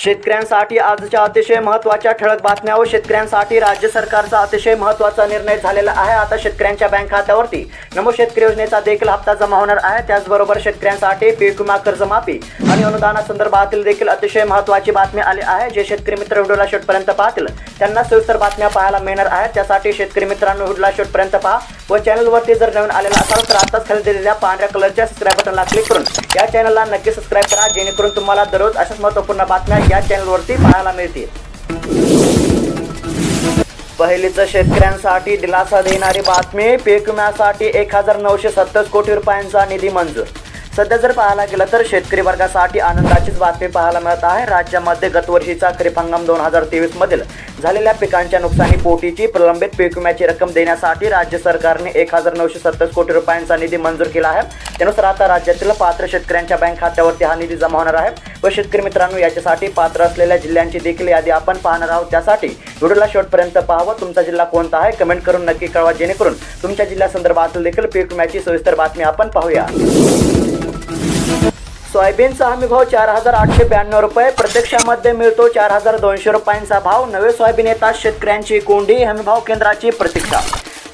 शेतकऱ्यांसाठी आजच्या अतिशय महत्त्वाच्या ठळक बातम्या व शेतकऱ्यांसाठी राज्य सरकारचा अतिशय महत्त्वाचा निर्णय झालेला आहे। आता शेतकऱ्यांच्या बँक खात्यावरती नमो शेतकरी योजनेचा देखील हप्ता जमा होणार आहे। त्याचबरोबर शेतकऱ्यांसाठी पीक विमा कर्जमाफी आणि अनुदानासंदर्भातील देखील अतिशय महत्त्वाची बातमी आली आहे। जे शेतकरी मित्र व्हिडिओला शेवटपर्यंत पाहतील त्यांना सविस्तर बातम्या पाहायला मिळणार आहेत। त्यासाठी शेतकरी मित्रांनो व्हिडिओला शेवटपर्यंत पहा व चॅनलवरती जर नवीन आलेला असाल तर आताच खाली दिलेल्या पांढऱ्या कलरच्या सबस्क्राइब बटनला क्लिक करून या चॅनलला नक्की सबस्क्राइब करा, जेणेकरून तुम्हाला दररोज अशाच महत्त्वपूर्ण बातम्या या चॅनलवरती पाहायला मिळतील। पहिलीच शेतकऱ्यांसाठी दिलासा देणारी बातमी, पीक विम्यासाठी 1927 कोटी रुपयांचा निधी मंजूर। सध्या जर पाहायला गेलं तर शेतकरी वर्गासाठी आनंदाचीच बातमी पाहायला मिळत आहे। राज्यामध्ये गतवर्षीचा खरीप हंगाम 2023 मधील झालेल्या पिकांच्या नुकसानीपोटीची प्रलंबित पीक विम्याची रक्कम देण्यासाठी राज्य सरकारने 1927 कोटी रुपयांचा निधी मंजूर केला आहे। त्यानुसार आता राज्यातील पात्र शेतकऱ्यांच्या बँक खात्यावरती हा निधी जमा होणार आहे व शेतकरी मित्रांनो याच्यासाठी पात्र असलेल्या जिल्ह्यांची देखील यादी आपण पाहणार आहोत। त्यासाठी व्हिडिओला शेवटपर्यंत पाहावं। तुमचा जिल्हा कोणता आहे कमेंट करून नक्की कळवा, जेणेकरून तुमच्या जिल्ह्यासंदर्भातील देखील पीक विम्याची सविस्तर बातमी आपण पाहूया। सोयाबीनचा हमीभाव 4892 रुपये, प्रत्यक्षामध्ये मिळतो 4200 रुपयांचा भाव। नवे सोयाबीन येतात शेतकऱ्यांची कोंडी, हमीभाव केंद्राची प्रतीक्षा।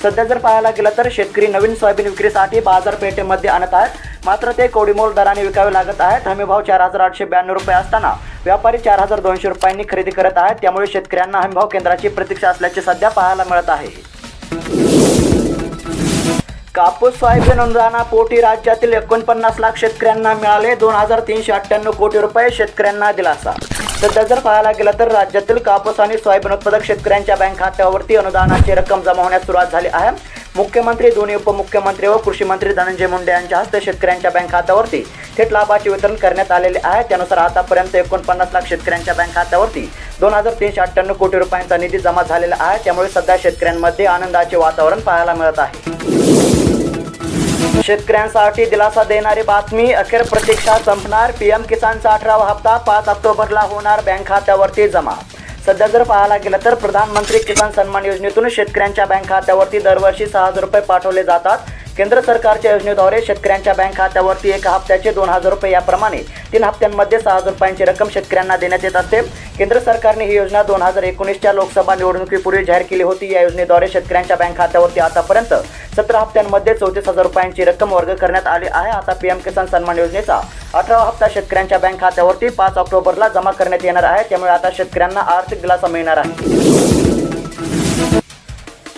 सध्या जर पाहायला गेलं तर शेतकरी नवीन सोयाबीन विक्रीसाठी बाजारपेठेमध्ये आणत आहेत, मात्र ते कवडीमोल दराने विकावे लागत आहेत। हमीभाव 4892 रुपये असताना व्यापारी 4200 रुपयांनी खरेदी करत आहेत। त्यामुळे शेतकऱ्यांना हमीभाव केंद्राची प्रतीक्षा असल्याचे सध्या पाहायला मिळत आहे। कापूस सोयाबीन अनुदानापोटी राज्यातील 49 लाख शेतकऱ्यांना मिळाले 2398 कोटी रुपये, शेतकऱ्यांना दिलासा। सध्या जर पाहायला गेलं तर राज्यातील कापूस आणि सोयाबीन उत्पादक शेतकऱ्यांच्या बँक खात्यावरती अनुदानाची रक्कम जमा होण्यास सुरुवात झाली आहे। मुख्यमंत्री, दोन्ही उपमुख्यमंत्री व कृषी मंत्री धनंजय मुंडे यांच्या हस्ते शेतकऱ्यांच्या बँक खात्यावरती थेट लाभाचे वितरण करण्यात आलेले आहे। त्यानुसार आतापर्यंत 49 लाख शेतकऱ्यांच्या बँक खात्यावरती 2398 कोटी रुपयांचा निधी जमा झालेला आहे। त्यामुळे सध्या शेतकऱ्यांमध्ये आनंदाचे वातावरण पाहायला मिळत आहे। शेतकऱ्यांसाठी दिलासा देणारी बातमी, अखेर प्रतीक्षा संपणार, पीएम किसानचा 18वा हप्ता 5 ऑक्टोबरला होणार बँक खात्यावरती जमा। सध्या जर पाहायला गेलं तर प्रधानमंत्री किसान सन्मान योजनेतून शेतकऱ्यांच्या बँक खात्यावरती दरवर्षी 6000 रुपये पाठवले जातात। केंद्र सरकारच्या योजनेद्वारे शेतकऱ्यांच्या बँक खात्यावरती एका हप्त्याचे 2000 रुपये, याप्रमाणे 3 हप्त्यांमध्ये 6000 रुपयांची रक्कम शेतकऱ्यांना देण्यात येत असते। केंद्र सरकारने ही योजना 2019च्या लोकसभा निवडणुकीपूर्वी जाहीर केली होती। या योजनेद्वारे शेतकऱ्यांच्या बँक खात्यावरती आतापर्यंत 17 हप्त्यांमध्ये 34,000 रुपयांची रक्कम वर्ग करण्यात आली आहे। आता पीएम किसान सन्मान योजनेचा 18वा हप्ता शेतकऱ्यांच्या बँक खात्यावरती 5 ऑक्टोबरला जमा करण्यात येणार आहे। त्यामुळे आता शेतकऱ्यांना आर्थिक दिलासा मिळणार आहे।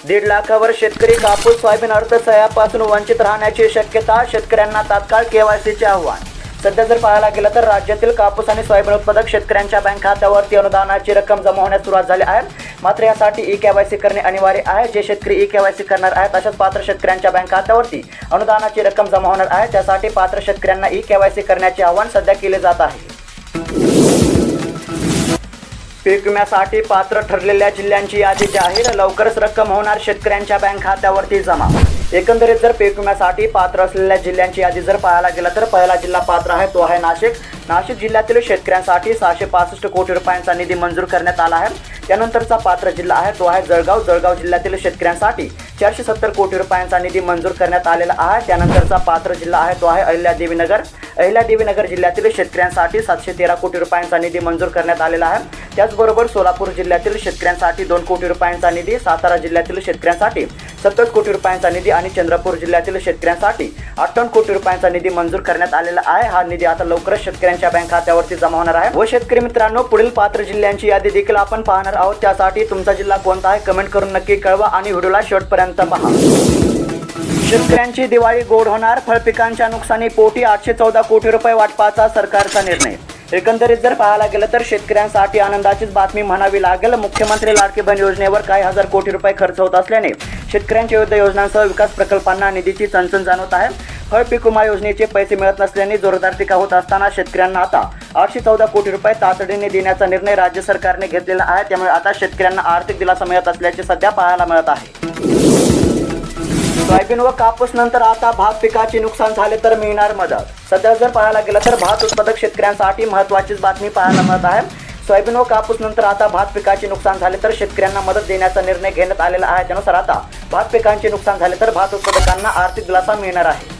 1.5 लाखावर शेतकरी कापूस सोयाबीन अर्थसहाय्यापासून वंचित राहण्याची शक्यता, शेतकऱ्यांना तात्काळ केवायसीचे आव्हान। सध्या जर पाहायला गेलं तर राज्यातील कापूस आणि सोयाबीन उत्पादक शेतकऱ्यांच्या बँक खात्यावरती अनुदानाची रक्कम जमा होण्यास सुरुवात झाली आहे। मात्र यासाठी ई-केवायसी करणे अनिवार्य आहे। जे शेतकरी ई-केवायसी करणार आहेत अशाच पात्र शेतकऱ्यांच्या बँक खात्यावरती अनुदानाची रक्कम जमा होणार आहे। त्यासाठी पात्र शेतकऱ्यांना ई-केवायसी करण्याचे आवाहन सध्या केले जात आहे। पीक विम्यासाठी पात्र ठरलेल्या जिल्ह्यांची यादी जाहीर, लवकरच रक्कम होणार शेतकऱ्यांच्या बँक खात्यावरती जमा। एकंदरीत जर पीक विम्यासाठी पात्र असलेल्या जिल्ह्यांची यादी जर पाहायला गेलं तर पहिला जिल्हा पात्र आहे तो आहे नाशिक। नाशिक जिल्ह्यातील शेतकऱ्यांसाठी 665 कोटी रुपयांचा निधी मंजूर करण्यात आला आहे। त्यानंतरचा पात्र जिल्हा आहे तो आहे जळगाव। जळगाव जिल्ह्यातील शेतकऱ्यांसाठी 470 कोटी रुपयांचा निधी मंजूर करण्यात आलेला आहे। त्यानंतरचा पात्र जिल्हा आहे तो आहे अहिल्यादेवीनगर। अहिल्यादेवीनगर जिल्ह्यातील शेतकऱ्यांसाठी 713 कोटी रुपयांचा निधी मंजूर करण्यात आलेला आहे। त्याचबरोबर सोलापूर जिल्ह्यातील शेतकऱ्यांसाठी 2 कोटी रुपयांचा निधी, सातारा जिल्ह्यातील शेतकऱ्यांसाठी 70 कोटी रुपयांचा निधी आणि चंद्रपूर जिल्ह्यातील शेतकऱ्यांसाठी 58 कोटी रुपयांचा निधी मंजूर करण्यात आलेला आहे। हा निधी आता लवकरच शेतकऱ्यांच्या बँक खात्यावरती जमा होणार आहे। व शेतकरी मित्रांनो, पुढील पात्र जिल्ह्यांची यादी देखील आपण पाहणार आहोत। त्यासाठी तुमचा जिल्हा कोणता आहे कमेंट करून नक्की कळवा आणि व्हिडिओला शेवटपर्यंत पहा। शेतकऱ्यांची दिवाळी गोड होणार, फळपिकांच्या नुकसानीपोटी 814 कोटी रुपये वाटपाचा सरकारचा निर्णय। एकंदरीत जर पाहायला गेलं तर शेतकऱ्यांसाठी आनंदाचीच बातमी म्हणावी लागेल। मुख्यमंत्री लाडकी बहीण योजनेवर काही हजार कोटी रुपये खर्च होत असल्याने शेतकऱ्यांच्या विविध योजनांसह विकास प्रकल्पांना निधीची चणचण जाणवत आहे। फळपीक विमा योजनेचे पैसे मिळत नसल्याने जोरदार टीका होत असताना शेतकऱ्यांना आता 814 कोटी रुपये तातडीने देण्याचा निर्णय राज्य सरकारने घेतलेला आहे। त्यामुळे आता शेतकऱ्यांना आर्थिक दिलासा मिळत असल्याचे सध्या पाहायला मिळत आहे। सोयाबीन व कापूस नंतर आता भात पिकाचे नुकसान झाले तर मिळणार मदत। सध्या जर पाहायला गेलं तर भात उत्पादक शेतकऱ्यांसाठी महत्त्वाचीच बातमी पाहायला मिळत आहे। सोयाबीन व कापूस नंतर आता भात पिकाचे नुकसान झाले तर शेतकऱ्यांना मदत देण्याचा निर्णय घेण्यात आलेला आहे। त्यानुसार आता भात पिकांचे नुकसान झाले तर भात उत्पादकांना आर्थिक दिलासा मिळणार आहे।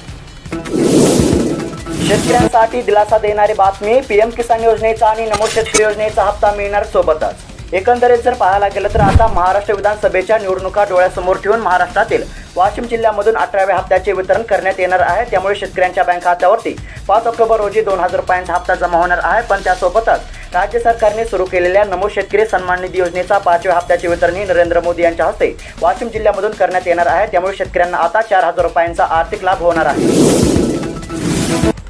शेतकऱ्यांसाठी दिलासा देणारी बातमी, पीएम किसान योजनेचा आणि नमो शेतकरी योजनेचा हप्ता मिळणार सोबतच। एकंदरीत जर पाहायला गेलं तर आता महाराष्ट्र विधानसभेच्या निवडणुका डोळ्यासमोर ठेवून महाराष्ट्रातील वाशिम जिल्ह्यामधून 18व्या हप्त्याचे वितरण करण्यात येणार आहे। त्यामुळे शेतकऱ्यांच्या बँक खात्यावरती 5 ऑक्टोबर रोजी 2000 रुपयांचा हप्ता जमा होणार आहे। पण त्यासोबतच राज्य सरकारने सुरू केलेल्या नमो शेतकरी सन्मान निधी योजनेचा 5व्या हप्त्याचे वितरणही नरेंद्र मोदी यांच्या हस्ते वाशिम जिल्ह्यामधून करण्यात येणार आहे। त्यामुळे शेतकऱ्यांना आता 4000 रुपयांचा आर्थिक लाभ होणार आहे।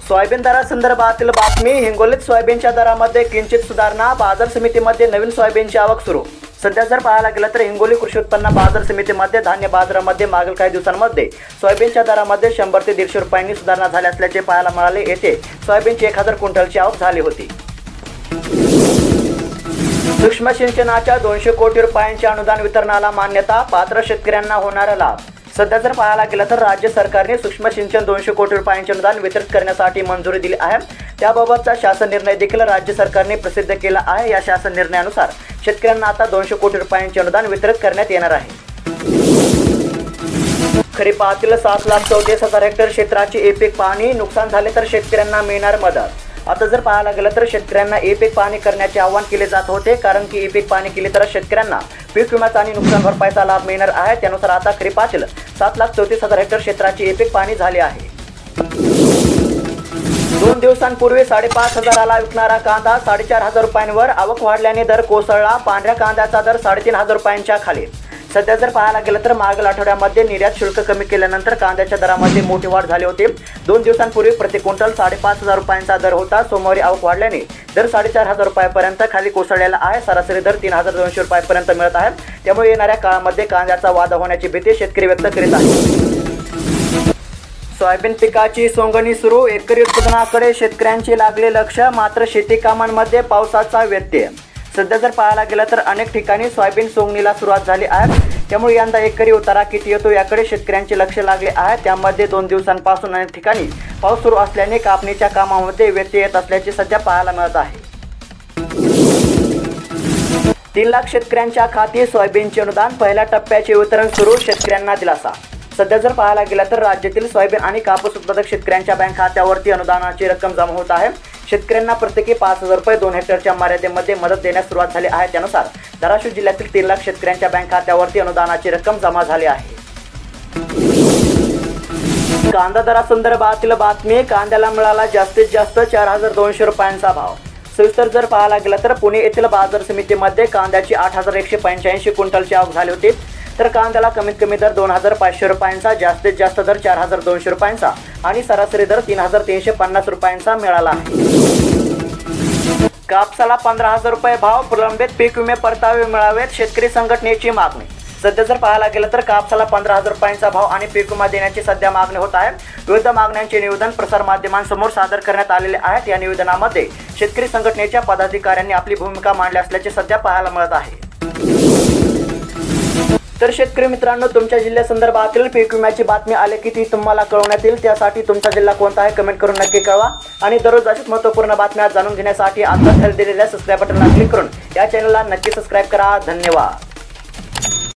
सोयाबीन दरासंदर्भातील बातमी, हिंगोलीत सोयाबीनच्या दरामध्ये किंचित सुधारणा, बाजार समितीमध्ये नवीन सोयाबीनची आवक सुरू। सध्या जर पाहायला गेलं तर हिंगोली कृषी उत्पन्न बाजार समितीमध्ये धान्य बाजारामध्ये मागील काही दिवसांमध्ये सोयाबीनच्या दरामध्ये 100 ते 150 रुपयांनी सुधारणा झाली असल्याचे पाहायला मिळाले। येथे सोयाबीनची 1000 क्विंटलची आवक झाली होती। सूक्ष्म सिंचनाच्या 200 कोटी रुपयांच्या अनुदान वितरणाला मान्यता, पात्र शेतकऱ्यांना होणारा लाभ। सध्या जर पाहायला गेलं तर राज्य सरकारने सूक्ष्म सिंचन 200 कोटी रुपयांचे अनुदान वितरित करण्यासाठी मंजुरी दिली आहे। त्याबाबतचा शासन निर्णय देखील राज्य सरकारने प्रसिद्ध केला आहे। या शासन निर्णयानुसार शेतकऱ्यांना आता 200 कोटी रुपयांचे अनुदान वितरित करण्यात येणार आहे। खरीपातील 7,34,000 हेक्टर क्षेत्राची e-पीक पाहणी, नुकसान झाले तर शेतकऱ्यांना मिळणार मदत। आता जर पाहायला गेलं तर शेतकऱ्यांना e-पीक पाहणी करण्याचे आवाहन केले जात होते, कारण की e-पीक पाहणी केली तर शेतकऱ्यांना पीक विम्याचा आणि नुकसान भरपाईचा लाभ मिळणार आहे। त्यानुसार आता खरीपातील 7,34,000 हेक्टर क्षेत्राची e-पीक पाहणी झाली आहे। 2 दिवसांपूर्वी 5,500ला विकणारा कांदा 4,500 रुपयांवर, आवक वाढल्याने दर कोसळला। पांढऱ्या कांद्याचा दर 3,500 रुपयांच्या खाली। सध्या जर पाहायला गेलं तर मागील आठवड्यामध्ये निर्यात शुल्क कमी केल्यानंतर कांद्याच्या दरामध्ये मोठी वाढ झाली होती। 2 दिवसांपूर्वी प्रति क्विंटल 5,500 रुपयांचा दर होता। सोमवारी आवक वाढल्याने दर 4,500 रुपयांपर्यंत खाली कोसळलेला आहे। सरासरी दर 3,200 रुपयांपर्यंत मिळत आहे। त्यामुळे येणाऱ्या काळामध्ये कांद्याचा वाद होण्याची भीती शेतकरी व्यक्त करीत आहेत। सोयाबीन पिकाची सोंगणी सुरू, एकरी उत्पादनाकडे शेतकऱ्यांचे लागले लक्ष, मात्र शेती कामांमध्ये पावसाचा व्यत्यय। सध्या जर पाहायला गेलं तर अनेक ठिकाणी सोयाबीन सोंगणीला सुरुवात झाली आहे। त्यामुळे यंदा एकरी उतारा किती येतो याकडे शेतकऱ्यांचे लक्ष लागले आहे। त्यामध्ये 2 दिवसांपासून अनेक ठिकाणी पाऊस सुरू असल्याने कापणीच्या कामामध्ये व्यत्यय येत असल्याचे सध्या पाहायला मिळत आहे। 3 लाख शेतकऱ्यांच्या खाती सोयाबीनचे अनुदान, पहिल्या टप्प्याचे वितरण सुरू, शेतकऱ्यांना दिलासा। सध्या जर पाहायला गेलं तर राज्यातील सोयाबीन आणि कापूस उत्पादक शेतकऱ्यांच्या बँक खात्यावरती अनुदानाची रक्कम जमा होत आहे। शेतकऱ्यांना प्रत्येकी 5,000 रुपये 2 हेक्टरच्या मर्यादेमध्ये मदत देण्यास सुरुवात झाली आहे। त्यानुसार धाराशिव जिल्ह्यातील 3 लाख शेतकऱ्यांच्या बँक खात्यावरती अनुदानाची रक्कम जमा झाली आहे। कांदा दरासंदर्भातील बातमी, कांद्याला मिळाला जास्तीत जास्त 4,200 रुपयांचा भाव। सविस्तर जर पाहायला गेलं तर पुणे येथील बाजार समितीमध्ये कांद्याची 8,185 क्विंटलची आवक झाली होती। तर कांद्याला कमीत कमी दर 2,500 रुपयांचा, जास्तीत जास्त दर 4,200 रुपयांचा आणि सरासरी दर 3,350 रुपयांचा मिळाला आहे। कापसाला 15,000 रुपये भाव, प्रलंबित पीक विमे परतावे मिळावेत, शेतकरी संघटनेची मागणी। सध्या जर पाहायला गेलं तर कापसाला 15,000 रुपयांचा भाव आणि पीक विमा देण्याची सध्या मागणी होत आहे। विविध मागण्यांचे निवेदन प्रसार माध्यमांसमोर सादर करण्यात आलेले आहेत। या निवेदनामध्ये शेतकरी संघटनेच्या पदाधिकाऱ्यांनी आपली भूमिका मांडली असल्याचे सध्या पाहायला मिळत आहे। तर शेतकरी मित्रांनो, तुमच्या जिल्ह्यासंदर्भातील पीक विम्याची बातमी आली की ती तुम्हाला कळवण्यात येईल। त्यासाठी तुमचा जिल्हा कोणता आहे कमेंट करून नक्की कळवा आणि दररोज अशीच महत्त्वपूर्ण बातम्या जाणून घेण्यासाठी आता खाली दिलेल्या सबस्क्राईब बटनला क्लिक करून या चॅनलला नक्की सबस्क्राईब करा। धन्यवाद।